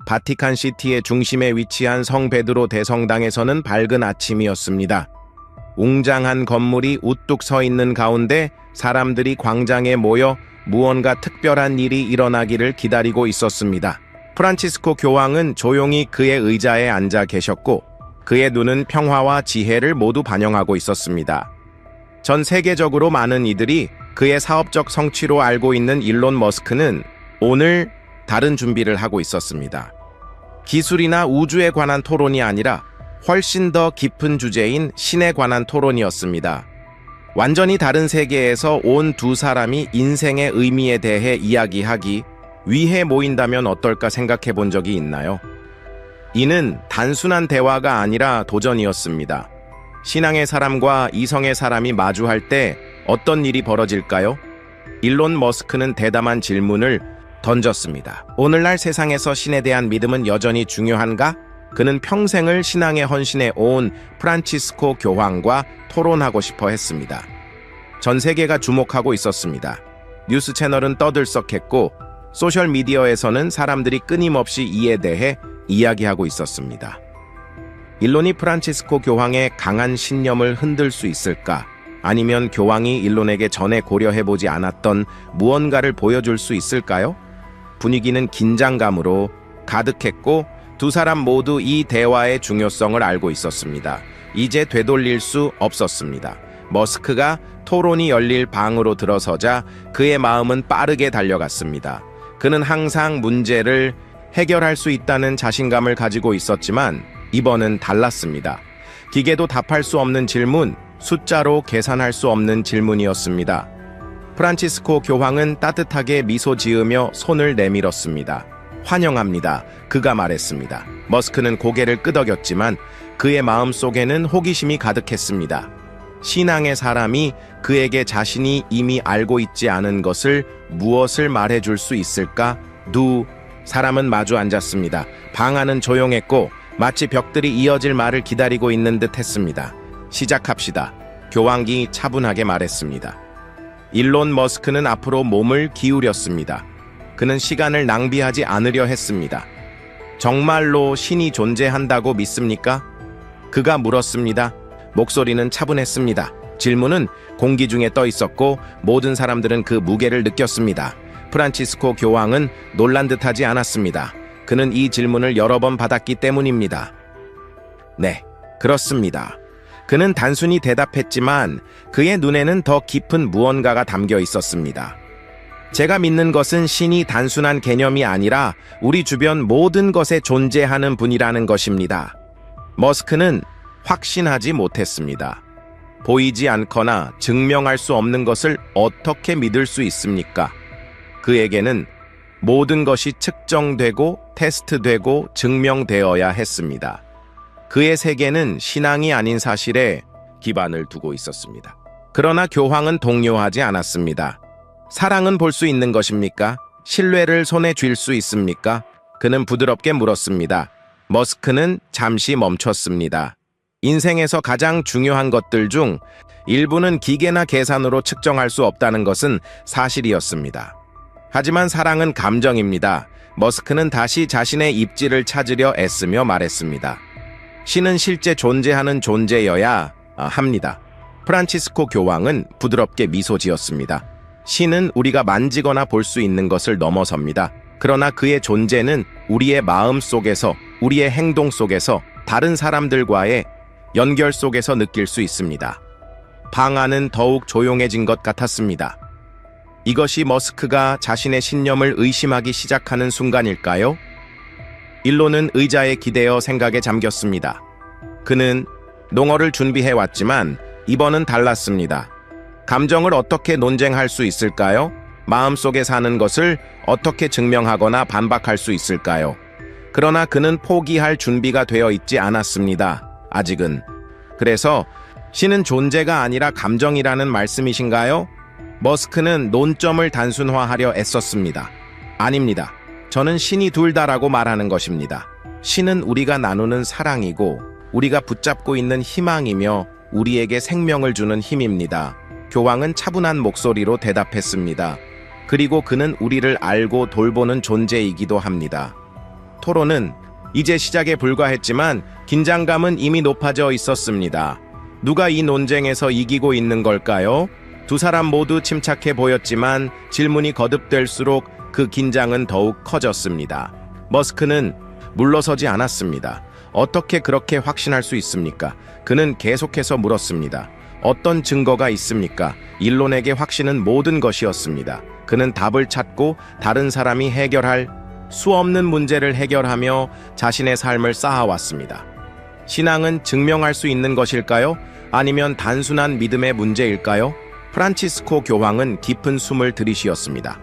바티칸시티의 중심에 위치한 성 베드로 대성당에서는 밝은 아침이었습니다. 웅장한 건물이 우뚝 서 있는 가운데 사람들이 광장에 모여 무언가 특별한 일이 일어나기를 기다리고 있었습니다. 프란치스코 교황은 조용히 그의 의자에 앉아 계셨고 그의 눈은 평화와 지혜를 모두 반영하고 있었습니다. 전 세계적으로 많은 이들이 그의 사업적 성취로 알고 있는 일론 머스크는 오늘 다른 준비를 하고 있었습니다. 기술이나 우주에 관한 토론이 아니라 훨씬 더 깊은 주제인 신에 관한 토론이었습니다. 완전히 다른 세계에서 온 두 사람이 인생의 의미에 대해 이야기하기 위해 모인다면 어떨까 생각해 본 적이 있나요? 이는 단순한 대화가 아니라 도전이었습니다. 신앙의 사람과 이성의 사람이 마주할 때 어떤 일이 벌어질까요? 일론 머스크는 대담한 질문을 던졌습니다. 오늘날 세상에서 신에 대한 믿음은 여전히 중요한가? 그는 평생을 신앙에 헌신해 온 프란치스코 교황과 토론하고 싶어 했습니다. 전 세계가 주목하고 있었습니다. 뉴스 채널은 떠들썩했고 소셜미디어에서는 사람들이 끊임없이 이에 대해 이야기하고 있었습니다. 일론이 프란치스코 교황의 강한 신념을 흔들 수 있을까? 아니면 교황이 일론에게 전에 고려해보지 않았던 무언가를 보여줄 수 있을까요? 분위기는 긴장감으로 가득했고 두 사람 모두 이 대화의 중요성을 알고 있었습니다. 이제 되돌릴 수 없었습니다. 머스크가 토론이 열릴 방으로 들어서자 그의 마음은 빠르게 달려갔습니다. 그는 항상 문제를 해결할 수 있다는 자신감을 가지고 있었지만 이번은 달랐습니다. 기계도 답할 수 없는 질문, 숫자로 계산할 수 없는 질문이었습니다. 프란치스코 교황은 따뜻하게 미소 지으며 손을 내밀었습니다. 환영합니다. 그가 말했습니다. 머스크는 고개를 끄덕였지만 그의 마음 속에는 호기심이 가득했습니다. 신앙의 사람이 그에게 자신이 이미 알고 있지 않은 것을 무엇을 말해줄 수 있을까? 두 사람은 마주 앉았습니다. 방 안은 조용했고 마치 벽들이 이어질 말을 기다리고 있는 듯 했습니다. 시작합시다. 교황이 차분하게 말했습니다. 일론 머스크는 앞으로 몸을 기울였습니다. 그는 시간을 낭비하지 않으려 했습니다. 정말로 신이 존재한다고 믿습니까? 그가 물었습니다. 목소리는 차분했습니다. 질문은 공기 중에 떠 있었고 모든 사람들은 그 무게를 느꼈습니다. 프란치스코 교황은 놀란 듯하지 않았습니다. 그는 이 질문을 여러 번 받았기 때문입니다. 네, 그렇습니다. 그는 단순히 대답했지만 그의 눈에는 더 깊은 무언가가 담겨 있었습니다. 제가 믿는 것은 신이 단순한 개념이 아니라 우리 주변 모든 것에 존재하는 분이라는 것입니다. 머스크는 확신하지 못했습니다. 보이지 않거나 증명할 수 없는 것을 어떻게 믿을 수 있습니까? 그에게는 모든 것이 측정되고 테스트되고 증명되어야 했습니다. 그의 세계는 신앙이 아닌 사실에 기반을 두고 있었습니다. 그러나 교황은 동요하지 않았습니다. 사랑은 볼 수 있는 것입니까? 신뢰를 손에 쥘 수 있습니까? 그는 부드럽게 물었습니다. 머스크는 잠시 멈췄습니다. 인생에서 가장 중요한 것들 중 일부는 기계나 계산으로 측정할 수 없다는 것은 사실이었습니다. 하지만 사랑은 감정입니다. 머스크는 다시 자신의 입지를 찾으려 애쓰며 말했습니다. 신은 실제 존재하는 존재여야 합니다. 프란치스코 교황은 부드럽게 미소 지었습니다. 신은 우리가 만지거나 볼 수 있는 것을 넘어섭니다. 그러나 그의 존재는 우리의 마음 속에서, 우리의 행동 속에서, 다른 사람들과의 연결 속에서 느낄 수 있습니다. 방 안은 더욱 조용해진 것 같았습니다. 이것이 머스크가 자신의 신념을 의심하기 시작하는 순간일까요? 일론은 의자에 기대어 생각에 잠겼습니다. 그는 농어를 준비해왔지만 이번은 달랐습니다. 감정을 어떻게 논쟁할 수 있을까요? 마음속에 사는 것을 어떻게 증명하거나 반박할 수 있을까요? 그러나 그는 포기할 준비가 되어 있지 않았습니다. 아직은. 그래서 신은 존재가 아니라 감정이라는 말씀이신가요? 머스크는 논점을 단순화하려 애썼습니다. 아닙니다. 저는 신이 둘 다라고 말하는 것입니다. 신은 우리가 나누는 사랑이고 우리가 붙잡고 있는 희망이며 우리에게 생명을 주는 힘입니다. 교황은 차분한 목소리로 대답했습니다. 그리고 그는 우리를 알고 돌보는 존재이기도 합니다. 토론은 이제 시작에 불과했지만 긴장감은 이미 높아져 있었습니다. 누가 이 논쟁에서 이기고 있는 걸까요? 두 사람 모두 침착해 보였지만 질문이 거듭될수록 그 긴장은 더욱 커졌습니다. 머스크는 물러서지 않았습니다. 어떻게 그렇게 확신할 수 있습니까? 그는 계속해서 물었습니다. 어떤 증거가 있습니까? 일론에게 확신은 모든 것이었습니다. 그는 답을 찾고 다른 사람이 해결할 수 없는 문제를 해결하며 자신의 삶을 쌓아왔습니다. 신앙은 증명할 수 있는 것일까요? 아니면 단순한 믿음의 문제일까요? 프란치스코 교황은 깊은 숨을 들이쉬었습니다.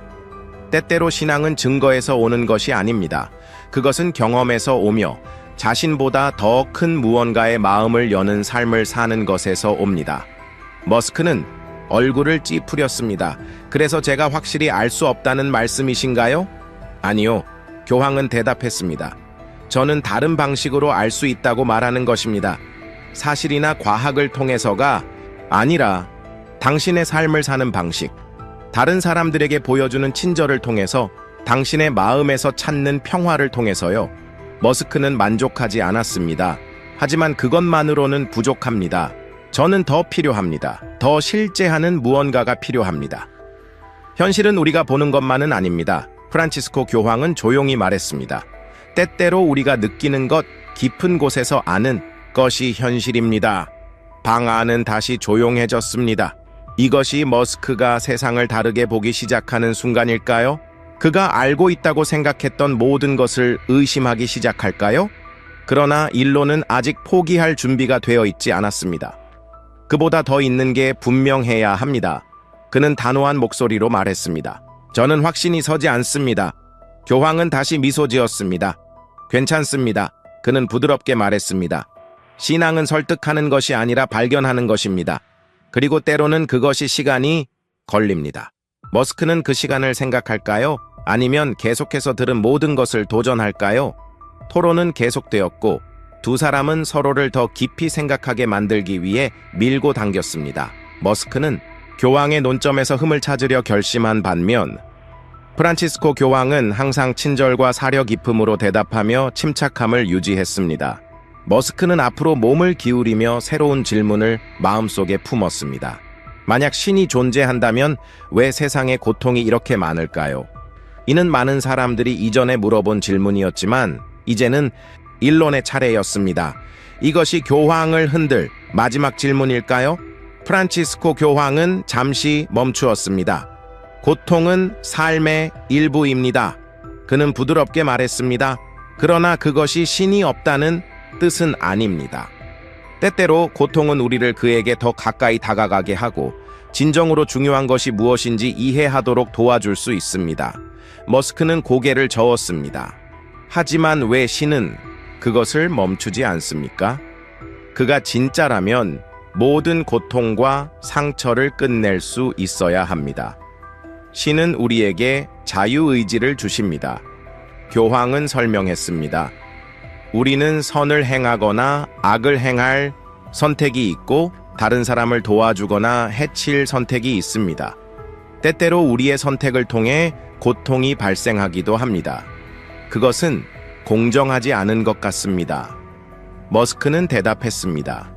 때때로 신앙은 증거에서 오는 것이 아닙니다. 그것은 경험에서 오며 자신보다 더 큰 무언가의 마음을 여는 삶을 사는 것에서 옵니다. 머스크는 얼굴을 찌푸렸습니다. 그래서 제가 확실히 알 수 없다는 말씀이신가요? 아니요. 교황은 대답했습니다. 저는 다른 방식으로 알 수 있다고 말하는 것입니다. 사실이나 과학을 통해서가 아니라 당신의 삶을 사는 방식, 다른 사람들에게 보여주는 친절을 통해서 당신의 마음에서 찾는 평화를 통해서요. 머스크는 만족하지 않았습니다. 하지만 그것만으로는 부족합니다. 저는 더 필요합니다. 더 실제하는 무언가가 필요합니다. 현실은 우리가 보는 것만은 아닙니다. 프란치스코 교황은 조용히 말했습니다. 때때로 우리가 느끼는 것, 깊은 곳에서 아는 것이 현실입니다. 방 안은 다시 조용해졌습니다. 이것이 머스크가 세상을 다르게 보기 시작하는 순간일까요? 그가 알고 있다고 생각했던 모든 것을 의심하기 시작할까요? 그러나 일론은 아직 포기할 준비가 되어 있지 않았습니다. 그보다 더 있는 게 분명해야 합니다. 그는 단호한 목소리로 말했습니다. 저는 확신이 서지 않습니다. 교황은 다시 미소 지었습니다. 괜찮습니다. 그는 부드럽게 말했습니다. 신앙은 설득하는 것이 아니라 발견하는 것입니다. 그리고 때로는 그것이 시간이 걸립니다. 머스크는 그 시간을 생각할까요? 아니면 계속해서 들은 모든 것을 도전할까요? 토론은 계속되었고 두 사람은 서로를 더 깊이 생각하게 만들기 위해 밀고 당겼습니다. 머스크는 교황의 논점에서 흠을 찾으려 결심한 반면 프란치스코 교황은 항상 친절과 사려 깊음으로 대답하며 침착함을 유지했습니다. 머스크는 앞으로 몸을 기울이며 새로운 질문을 마음속에 품었습니다. 만약 신이 존재한다면 왜 세상에 고통이 이렇게 많을까요? 이는 많은 사람들이 이전에 물어본 질문이었지만 이제는 일론의 차례였습니다. 이것이 교황을 흔들 마지막 질문일까요? 프란치스코 교황은 잠시 멈추었습니다. 고통은 삶의 일부입니다. 그는 부드럽게 말했습니다. 그러나 그것이 신이 없다는 뜻은 아닙니다. 때때로 고통은 우리를 그에게 더 가까이 다가가게 하고 진정으로 중요한 것이 무엇인지 이해하도록 도와줄 수 있습니다. 머스크는 고개를 저었습니다. 하지만 왜 신은 그것을 멈추지 않습니까? 그가 진짜라면 모든 고통과 상처를 끝낼 수 있어야 합니다. 신은 우리에게 자유의지를 주십니다. 교황은 설명했습니다. 우리는 선을 행하거나 악을 행할 선택이 있고 다른 사람을 도와주거나 해칠 선택이 있습니다. 때때로 우리의 선택을 통해 고통이 발생하기도 합니다. 그것은 공정하지 않은 것 같습니다. 머스크는 대답했습니다.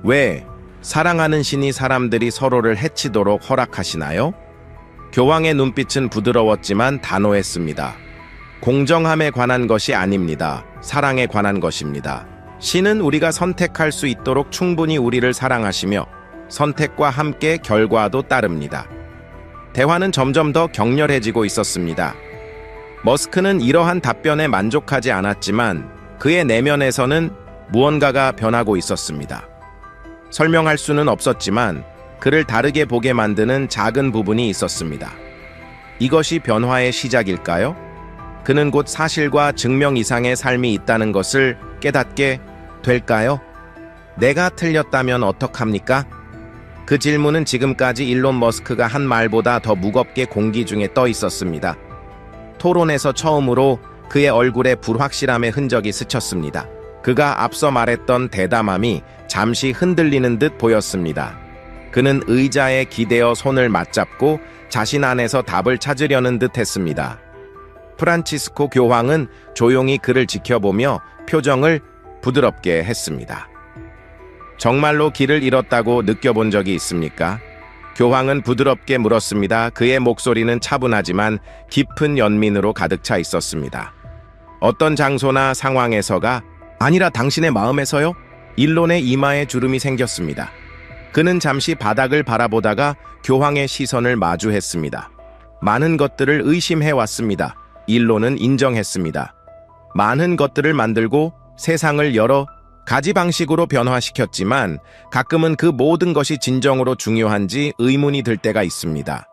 왜 사랑하는 신이 사람들이 서로를 해치도록 허락하시나요? 교황의 눈빛은 부드러웠지만 단호했습니다. 공정함에 관한 것이 아닙니다. 사랑에 관한 것입니다. 신은 우리가 선택할 수 있도록 충분히 우리를 사랑하시며 선택과 함께 결과도 따릅니다. 대화는 점점 더 격렬해지고 있었습니다. 머스크는 이러한 답변에 만족하지 않았지만 그의 내면에서는 무언가가 변하고 있었습니다. 설명할 수는 없었지만 그를 다르게 보게 만드는 작은 부분이 있었습니다. 이것이 변화의 시작일까요? 그는 곧 사실과 증명 이상의 삶이 있다는 것을 깨닫게 될까요? 내가 틀렸다면 어떡합니까? 그 질문은 지금까지 일론 머스크가 한 말보다 더 무겁게 공기 중에 떠 있었습니다. 토론에서 처음으로 그의 얼굴에 불확실함의 흔적이 스쳤습니다. 그가 앞서 말했던 대담함이 잠시 흔들리는 듯 보였습니다. 그는 의자에 기대어 손을 맞잡고 자신 안에서 답을 찾으려는 듯 했습니다. 프란치스코 교황은 조용히 그를 지켜보며 표정을 부드럽게 했습니다. 정말로 길을 잃었다고 느껴본 적이 있습니까? 교황은 부드럽게 물었습니다. 그의 목소리는 차분하지만 깊은 연민으로 가득 차 있었습니다. 어떤 장소나 상황에서가 아니라 당신의 마음에서요? 일론의 이마에 주름이 생겼습니다. 그는 잠시 바닥을 바라보다가 교황의 시선을 마주했습니다. 많은 것들을 의심해왔습니다. 일론은 인정했습니다. 많은 것들을 만들고 세상을 여러 가지 방식으로 변화시켰지만 가끔은 그 모든 것이 진정으로 중요한지 의문이 들 때가 있습니다.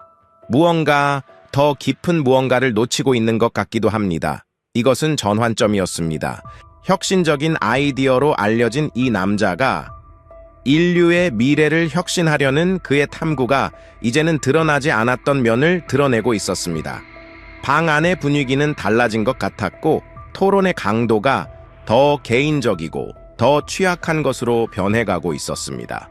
무언가 더 깊은 무언가를 놓치고 있는 것 같기도 합니다. 이것은 전환점이었습니다. 혁신적인 아이디어로 알려진 이 남자가 인류의 미래를 혁신하려는 그의 탐구가 이제는 드러나지 않았던 면을 드러내고 있었습니다. 방 안의 분위기는 달라진 것 같았고 토론의 강도가 더 개인적이고 더 취약한 것으로 변해가고 있었습니다.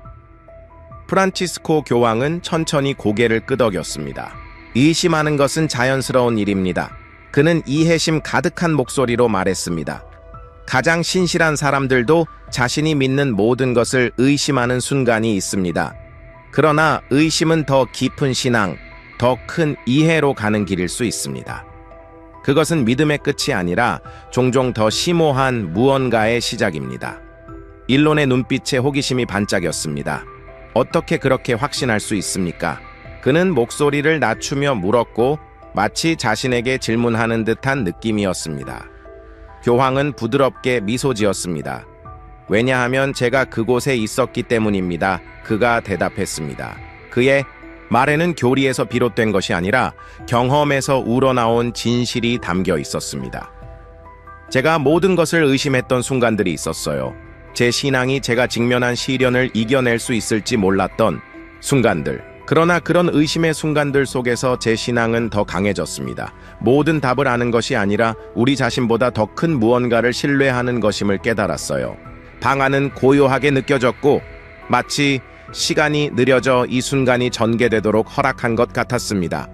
프란치스코 교황은 천천히 고개를 끄덕였습니다. 의심하는 것은 자연스러운 일입니다. 그는 이해심 가득한 목소리로 말했습니다. 가장 신실한 사람들도 자신이 믿는 모든 것을 의심하는 순간이 있습니다. 그러나 의심은 더 깊은 신앙, 더 큰 이해로 가는 길일 수 있습니다. 그것은 믿음의 끝이 아니라 종종 더 심오한 무언가의 시작입니다. 일론의 눈빛에 호기심이 반짝였습니다. 어떻게 그렇게 확신할 수 있습니까? 그는 목소리를 낮추며 물었고 마치 자신에게 질문하는 듯한 느낌이었습니다. 교황은 부드럽게 미소 지었습니다. 왜냐하면 제가 그곳에 있었기 때문입니다. 그가 대답했습니다. 그의 말에는 교리에서 비롯된 것이 아니라 경험에서 우러나온 진실이 담겨 있었습니다. 제가 모든 것을 의심했던 순간들이 있었어요. 제 신앙이 제가 직면한 시련을 이겨낼 수 있을지 몰랐던 순간들. 그러나 그런 의심의 순간들 속에서 제 신앙은 더 강해졌습니다. 모든 답을 아는 것이 아니라 우리 자신보다 더 큰 무언가를 신뢰하는 것임을 깨달았어요. 방 안은 고요하게 느껴졌고 마치 시간이 느려져 이 순간이 전개되도록 허락한 것 같았습니다.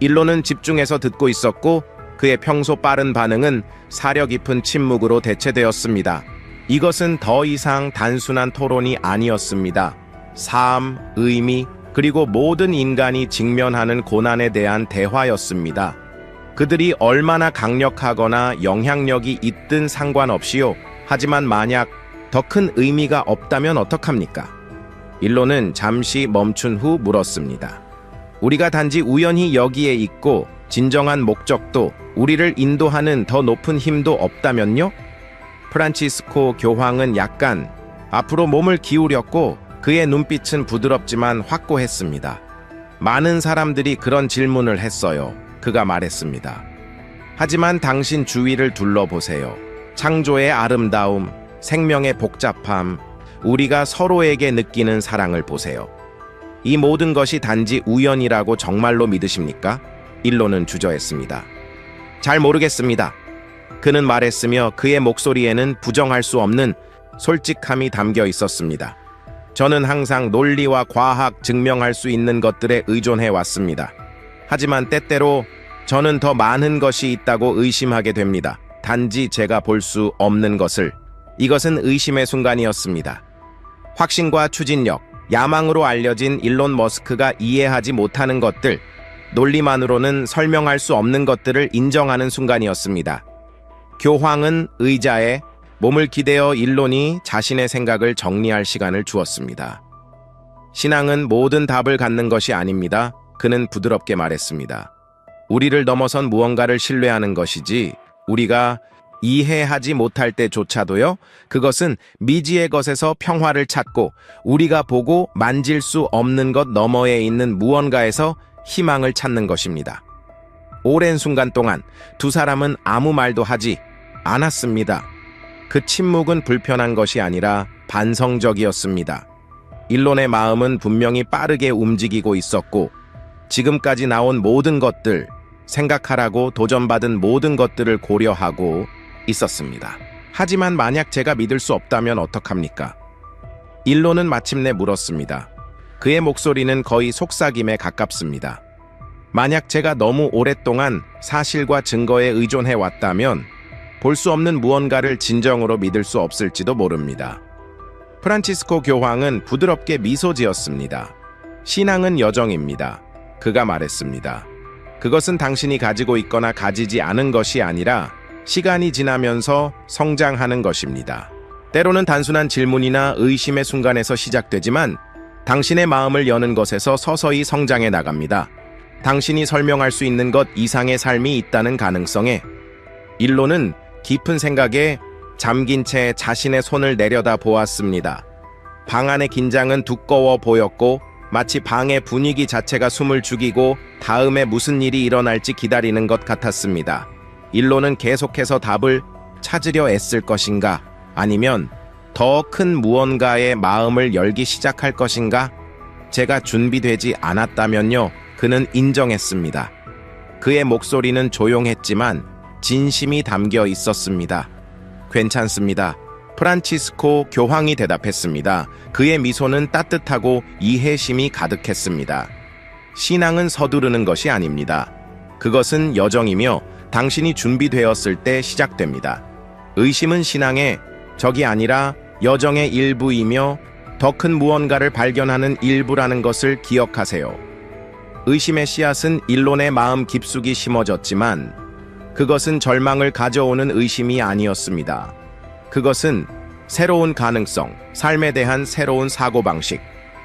일론은 집중해서 듣고 있었고 그의 평소 빠른 반응은 사려 깊은 침묵으로 대체되었습니다. 이것은 더 이상 단순한 토론이 아니었습니다. 삶, 의미, 그리고 모든 인간이 직면하는 고난에 대한 대화였습니다. 그들이 얼마나 강력하거나 영향력이 있든 상관없이요. 하지만 만약 더 큰 의미가 없다면 어떡합니까? 일론은 잠시 멈춘 후 물었습니다. 우리가 단지 우연히 여기에 있고 진정한 목적도 우리를 인도하는 더 높은 힘도 없다면요? 프란치스코 교황은 약간 앞으로 몸을 기울였고 그의 눈빛은 부드럽지만 확고했습니다. 많은 사람들이 그런 질문을 했어요. 그가 말했습니다. 하지만 당신 주위를 둘러보세요. 창조의 아름다움, 생명의 복잡함, 우리가 서로에게 느끼는 사랑을 보세요. 이 모든 것이 단지 우연이라고 정말로 믿으십니까? 일론은 주저했습니다. 잘 모르겠습니다. 그는 말했으며 그의 목소리에는 부정할 수 없는 솔직함이 담겨 있었습니다. 저는 항상 논리와 과학 증명할 수 있는 것들에 의존해 왔습니다. 하지만 때때로 저는 더 많은 것이 있다고 의심하게 됩니다. 단지 제가 볼 수 없는 것을. 이것은 의심의 순간이었습니다. 확신과 추진력, 야망으로 알려진 일론 머스크가 이해하지 못하는 것들, 논리만으로는 설명할 수 없는 것들을 인정하는 순간이었습니다. 교황은 의자에 몸을 기대어 일론이 자신의 생각을 정리할 시간을 주었습니다. 신앙은 모든 답을 갖는 것이 아닙니다. 그는 부드럽게 말했습니다. 우리를 넘어선 무언가를 신뢰하는 것이지 우리가 이해하지 못할 때조차도요. 그것은 미지의 것에서 평화를 찾고 우리가 보고 만질 수 없는 것 너머에 있는 무언가에서 희망을 찾는 것입니다. 오랜 순간 동안 두 사람은 아무 말도 하지 않았습니다. 그 침묵은 불편한 것이 아니라 반성적이었습니다. 일론의 마음은 분명히 빠르게 움직이고 있었고 지금까지 나온 모든 것들, 생각하라고 도전받은 모든 것들을 고려하고 있었습니다. 하지만 만약 제가 믿을 수 없다면 어떡합니까? 일론은 마침내 물었습니다. 그의 목소리는 거의 속삭임에 가깝습니다. 만약 제가 너무 오랫동안 사실과 증거에 의존해 왔다면 볼 수 없는 무언가를 진정으로 믿을 수 없을지도 모릅니다. 프란치스코 교황은 부드럽게 미소 지었습니다. 신앙은 여정입니다. 그가 말했습니다. 그것은 당신이 가지고 있거나 가지지 않은 것이 아니라 시간이 지나면서 성장하는 것입니다. 때로는 단순한 질문이나 의심의 순간에서 시작되지만 당신의 마음을 여는 것에서 서서히 성장해 나갑니다. 당신이 설명할 수 있는 것 이상의 삶이 있다는 가능성에 일로는 깊은 생각에 잠긴 채 자신의 손을 내려다 보았습니다. 방 안의 긴장은 두꺼워 보였고 마치 방의 분위기 자체가 숨을 죽이고 다음에 무슨 일이 일어날지 기다리는 것 같았습니다. 일로는 계속해서 답을 찾으려 애쓸 것인가? 아니면 더 큰 무언가의 마음을 열기 시작할 것인가? 제가 준비되지 않았다면요. 그는 인정했습니다. 그의 목소리는 조용했지만 진심이 담겨 있었습니다. 괜찮습니다. 프란치스코 교황이 대답했습니다. 그의 미소는 따뜻하고 이해심이 가득했습니다. 신앙은 서두르는 것이 아닙니다. 그것은 여정이며 당신이 준비되었을 때 시작됩니다. 의심은 신앙의 적이 아니라 여정의 일부이며 더 큰 무언가를 발견하는 일부라는 것을 기억하세요. 의심의 씨앗은 일론의 마음 깊숙이 심어졌지만 그것은 절망을 가져오는 의심이 아니었습니다. 그것은 새로운 가능성, 삶에 대한 새로운 사고방식,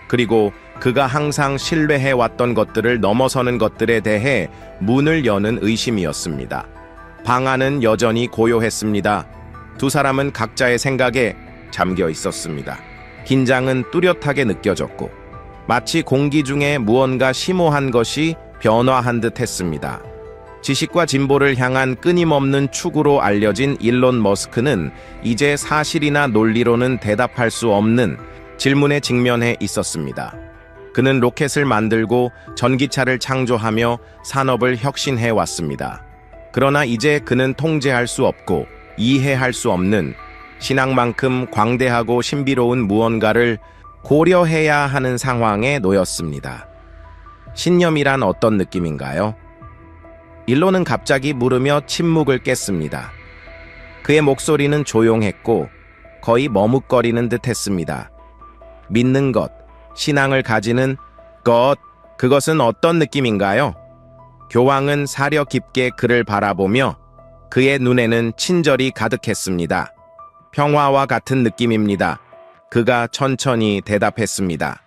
그리고 그가 항상 신뢰해왔던 것들을 넘어서는 것들에 대해 문을 여는 의심이었습니다. 방 안은 여전히 고요했습니다. 두 사람은 각자의 생각에 잠겨 있었습니다. 긴장은 뚜렷하게 느껴졌고 마치 공기 중에 무언가 심오한 것이 변화한 듯 했습니다. 지식과 진보를 향한 끊임없는 축으로 알려진 일론 머스크는 이제 사실이나 논리로는 대답할 수 없는 질문에 직면해 있었습니다. 그는 로켓을 만들고 전기차를 창조하며 산업을 혁신해 왔습니다. 그러나 이제 그는 통제할 수 없고 이해할 수 없는 신앙만큼 광대하고 신비로운 무언가를 고려해야 하는 상황에 놓였습니다. 신념이란 어떤 느낌인가요? 일론은 갑자기 물으며 침묵을 깼습니다. 그의 목소리는 조용했고 거의 머뭇거리는 듯 했습니다. 믿는 것, 신앙을 가지는 것, 그것은 어떤 느낌인가요? 교황은 사려 깊게 그를 바라보며 그의 눈에는 친절이 가득했습니다. 평화와 같은 느낌입니다. 그가 천천히 대답했습니다.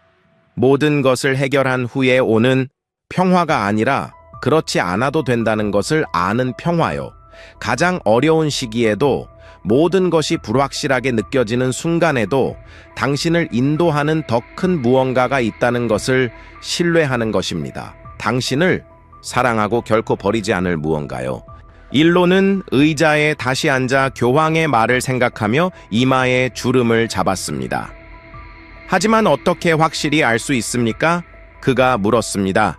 모든 것을 해결한 후에 오는 평화가 아니라 그렇지 않아도 된다는 것을 아는 평화요. 가장 어려운 시기에도 모든 것이 불확실하게 느껴지는 순간에도 당신을 인도하는 더 큰 무언가가 있다는 것을 신뢰하는 것입니다. 당신을 사랑하고 결코 버리지 않을 무언가요. 일론은 의자에 다시 앉아 교황의 말을 생각하며 이마에 주름을 잡았습니다. 하지만 어떻게 확실히 알 수 있습니까? 그가 물었습니다.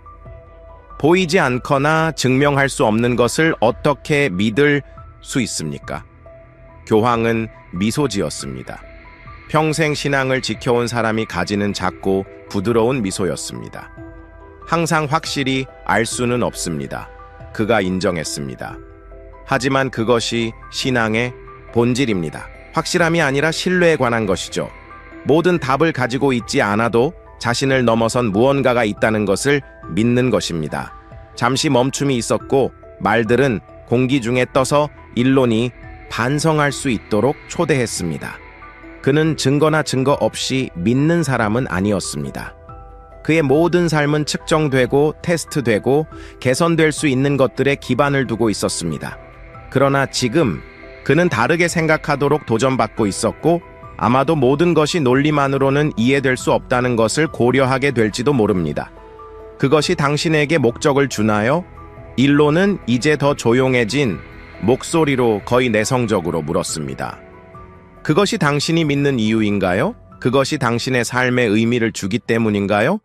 보이지 않거나 증명할 수 없는 것을 어떻게 믿을 수 있습니까? 교황은 미소 지었습니다. 평생 신앙을 지켜온 사람이 가지는 작고 부드러운 미소였습니다. 항상 확실히 알 수는 없습니다. 그가 인정했습니다. 하지만 그것이 신앙의 본질입니다. 확실함이 아니라 신뢰에 관한 것이죠. 모든 답을 가지고 있지 않아도 자신을 넘어선 무언가가 있다는 것을 믿는 것입니다. 잠시 멈춤이 있었고 말들은 공기 중에 떠서 일론이 반성할 수 있도록 초대했습니다. 그는 증거나 증거 없이 믿는 사람은 아니었습니다. 그의 모든 삶은 측정되고 테스트되고 개선될 수 있는 것들에 기반을 두고 있었습니다. 그러나 지금 그는 다르게 생각하도록 도전받고 있었고 아마도 모든 것이 논리만으로는 이해될 수 없다는 것을 고려하게 될지도 모릅니다. 그것이 당신에게 목적을 주나요? 일론은 이제 더 조용해진 목소리로 거의 내성적으로 물었습니다. 그것이 당신이 믿는 이유인가요? 그것이 당신의 삶에 의미를 주기 때문인가요?